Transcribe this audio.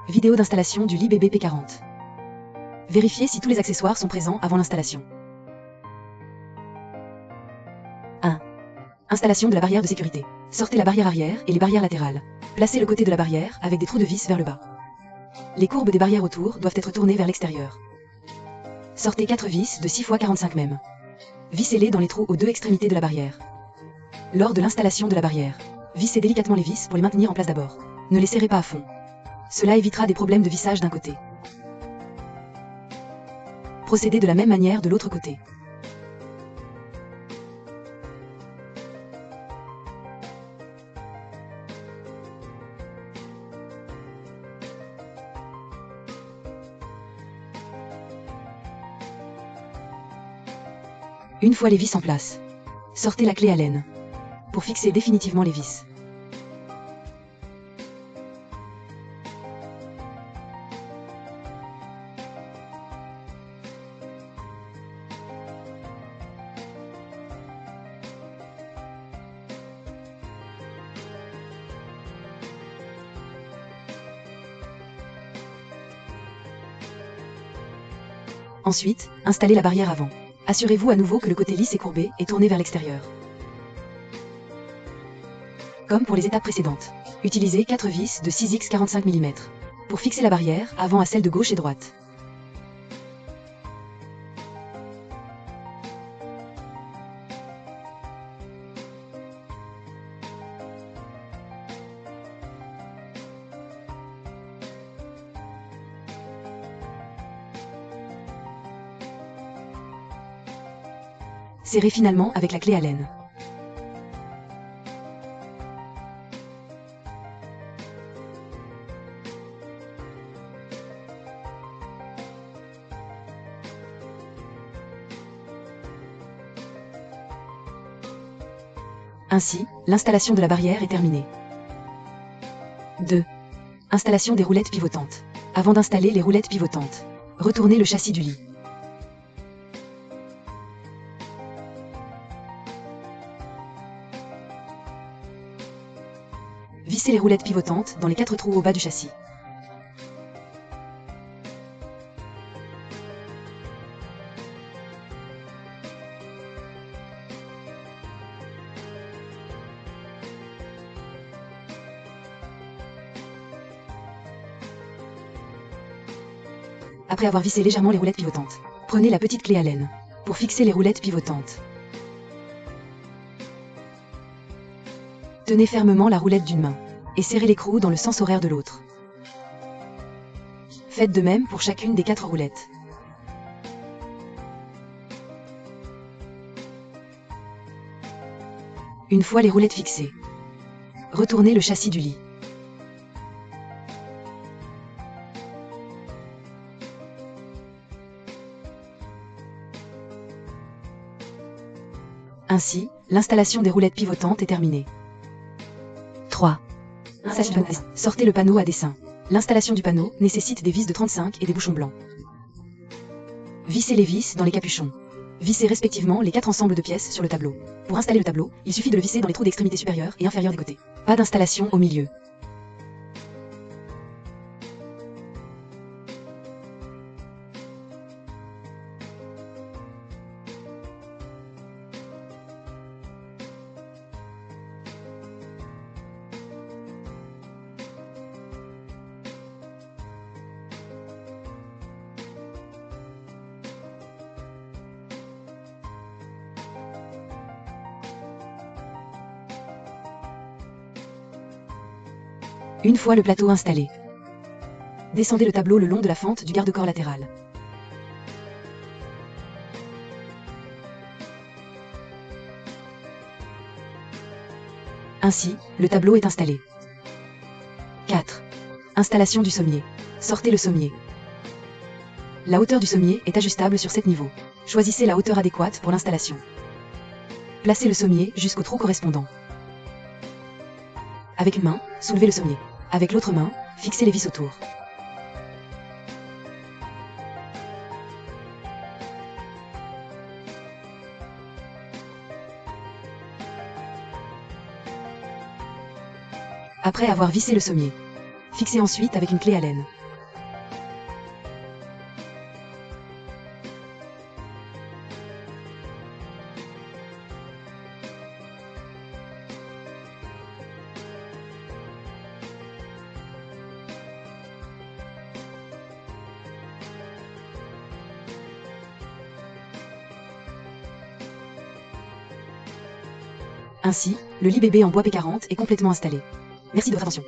Vidéo d'installation du lit bébé P40. Vérifiez si tous les accessoires sont présents avant l'installation. 1. Installation de la barrière de sécurité. Sortez la barrière arrière et les barrières latérales. Placez le côté de la barrière avec des trous de vis vers le bas. Les courbes des barrières autour doivent être tournées vers l'extérieur. Sortez 4 vis de 6 x 45 mm. Vissez-les dans les trous aux deux extrémités de la barrière. Lors de l'installation de la barrière, vissez délicatement les vis pour les maintenir en place d'abord. Ne les serrez pas à fond. Cela évitera des problèmes de vissage d'un côté. Procédez de la même manière de l'autre côté. Une fois les vis en place, sortez la clé Allen pour fixer définitivement les vis. Ensuite, installez la barrière avant. Assurez-vous à nouveau que le côté lisse et courbé est tourné vers l'extérieur. Comme pour les étapes précédentes, utilisez 4 vis de 6 x 45 mm pour fixer la barrière avant à celle de gauche et droite. Serrez finalement avec la clé Allen. Ainsi, l'installation de la barrière est terminée. 2. Installation des roulettes pivotantes. Avant d'installer les roulettes pivotantes, retournez le châssis du lit. Vissez les roulettes pivotantes dans les 4 trous au bas du châssis. Après avoir vissé légèrement les roulettes pivotantes, prenez la petite clé Allen pour fixer les roulettes pivotantes. Tenez fermement la roulette d'une main et serrez l'écrou dans le sens horaire de l'autre. Faites de même pour chacune des 4 roulettes. Une fois les roulettes fixées, retournez le châssis du lit. Ainsi, l'installation des roulettes pivotantes est terminée. 3. Sortez le panneau à dessin. L'installation du panneau nécessite des vis de 35 et des bouchons blancs. Vissez les vis dans les capuchons. Vissez respectivement les 4 ensembles de pièces sur le tableau. Pour installer le tableau, il suffit de le visser dans les trous d'extrémité supérieure et inférieure des côtés. Pas d'installation au milieu. Une fois le plateau installé, descendez le tableau le long de la fente du garde-corps latéral. Ainsi, le tableau est installé. 4. Installation du sommier. Sortez le sommier. La hauteur du sommier est ajustable sur 7 niveaux. Choisissez la hauteur adéquate pour l'installation. Placez le sommier jusqu'au trou correspondant. Avec une main, soulevez le sommier. Avec l'autre main, fixez les vis autour. Après avoir vissé le sommier, fixez ensuite avec une clé Allen. Ainsi, le lit bébé en bois P40 est complètement installé. Merci de votre attention.